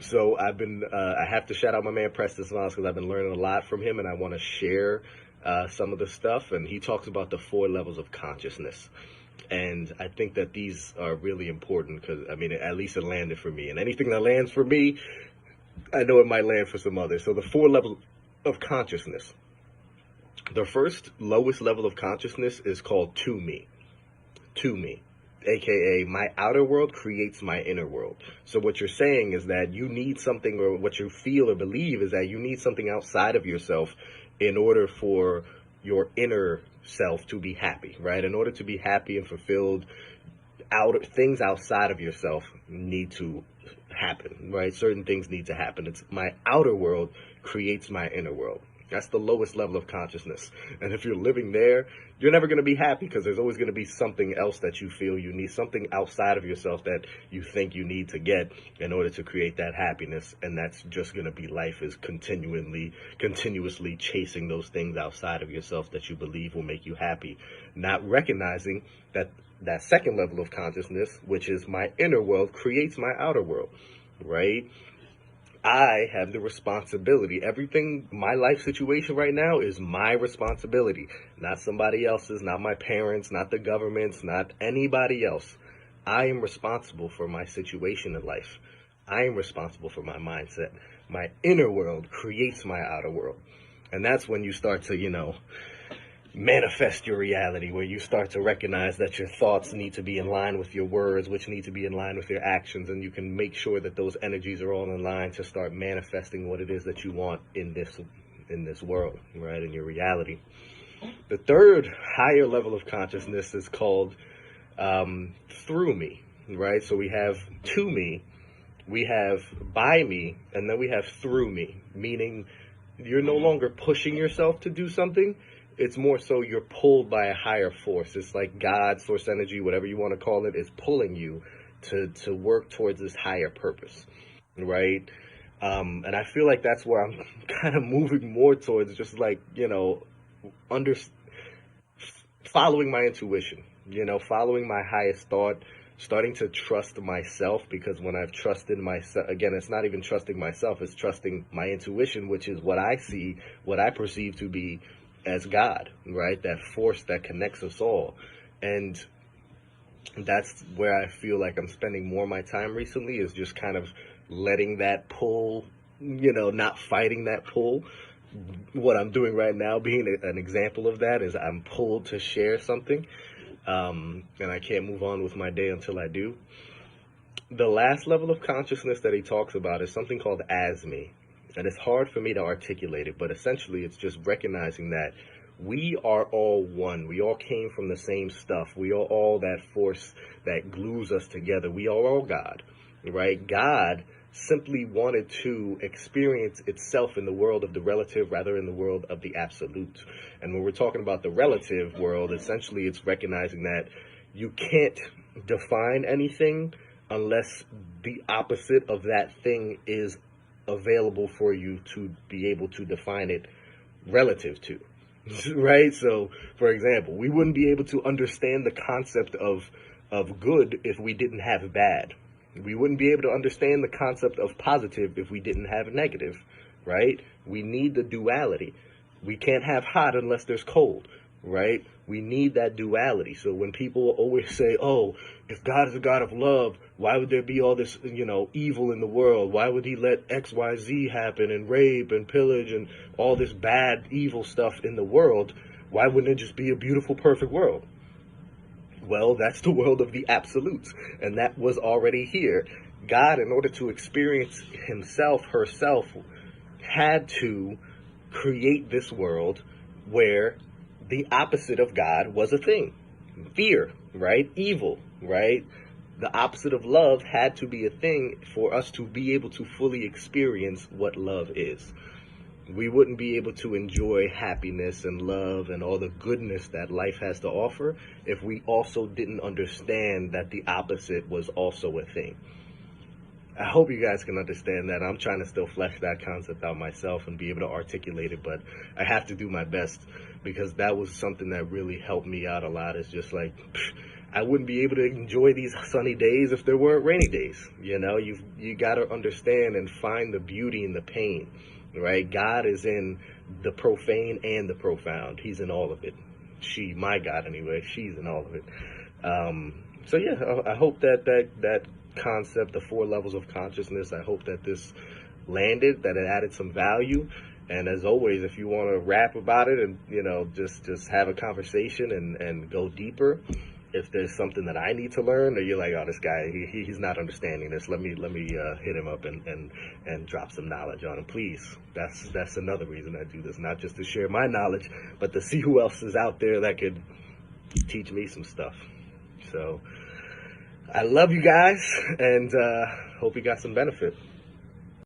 So I have to shout out my man Preston Smiles because I've been learning a lot from him, and I want to share some of the stuff. And he talks about the four levels of consciousness. And I think that these are really important because, I mean, at least it landed for me. And anything that lands for me, I know it might land for some others. So the four levels of consciousness. The first lowest level of consciousness is called to me. To me. AKA, my outer world creates my inner world. So what you're saying is that you need something, or what you feel or believe is that you need something outside of yourself in order for your inner self to be happy, right? In order to be happy and fulfilled, things outside of yourself need to happen, right? Certain things need to happen. It's my outer world creates my inner world. That's the lowest level of consciousness. And if you're living there, you're never going to be happy because there's always going to be something else that you feel you need, something outside of yourself that you think you need to get in order to create that happiness. And that's just going to be life, is continuously chasing those things outside of yourself that you believe will make you happy. Not recognizing that second level of consciousness, which is my inner world, creates my outer world, right? I have the responsibility. Everything, my life situation right now is my responsibility, not somebody else's, not my parents, not the government's, not anybody else. I am responsible for my situation in life. I am responsible for my mindset. My inner world creates my outer world. And that's when you start to, manifest your reality, where you start to recognize that your thoughts need to be in line with your words, which need to be in line with your actions, and you can make sure that those energies are all in line to start manifesting what it is that you want in this world, right, in your reality. The third higher level of consciousness is called through me, right? So we have to me, we have by me, and then we have through me, meaning you're no longer pushing yourself to do something. It's more so you're pulled by a higher force. It's like God, source energy, whatever you want to call it, is pulling you to work towards this higher purpose, right? And I feel like that's where I'm kind of moving more towards, just like, under following my intuition, following my highest thought, starting to trust myself, because when I've trusted myself, again, it's not even trusting myself, it's trusting my intuition, which is what I see, what I perceive to be as God, right? That force that connects us all. And that's where I feel like I'm spending more of my time recently, is just kind of letting that pull, not fighting that pull. What I'm doing right now, being an example of that, is I'm pulled to share something, and I can't move on with my day until I do. The last level of consciousness that he talks about is something called as me. And it's hard for me to articulate it, but essentially it's just recognizing that we are all one. We all came from the same stuff. We are all that force that glues us together. We are all God, right? God simply wanted to experience itself in the world of the relative rather than the world of the absolute. And when we're talking about the relative world, essentially it's recognizing that you can't define anything unless the opposite of that thing is available for you to be able to define it relative to, right? So, for example, we wouldn't be able to understand the concept of good if we didn't have bad. We wouldn't be able to understand the concept of positive if we didn't have negative, right? We need the duality. We can't have hot unless there's cold, right? We need that duality. So when people always say, oh, if God is a God of love, why would there be all this, evil in the world? Why would he let X, Y, Z happen, and rape and pillage and all this bad, evil stuff in the world? Why wouldn't it just be a beautiful, perfect world? Well, that's the world of the absolutes, and that was already here. God, in order to experience himself, herself, had to create this world where the opposite of God was a thing. Fear, right? Evil, right? The opposite of love had to be a thing for us to be able to fully experience what love is. We wouldn't be able to enjoy happiness and love and all the goodness that life has to offer if we also didn't understand that the opposite was also a thing. I hope you guys can understand that. I'm trying to still flesh that concept out myself and be able to articulate it, but I have to do my best, because that was something that really helped me out a lot. Is just like, I wouldn't be able to enjoy these sunny days if there weren't rainy days. You know, you got to understand and find the beauty in the pain, right? God is in the profane and the profound. He's in all of it. My God anyway, she's in all of it. So yeah, I hope that concept, the 4 levels of consciousness, I hope that this landed, that it added some value. And as always, if you want to rap about it and, you know, just have a conversation and go deeper, if there's something that I need to learn, or you're like, oh, this guy, he's not understanding this, let me hit him up and drop some knowledge on him, please. That's another reason I do this, not just to share my knowledge, but to see who else is out there that could teach me some stuff. So I love you guys, and hope you got some benefit.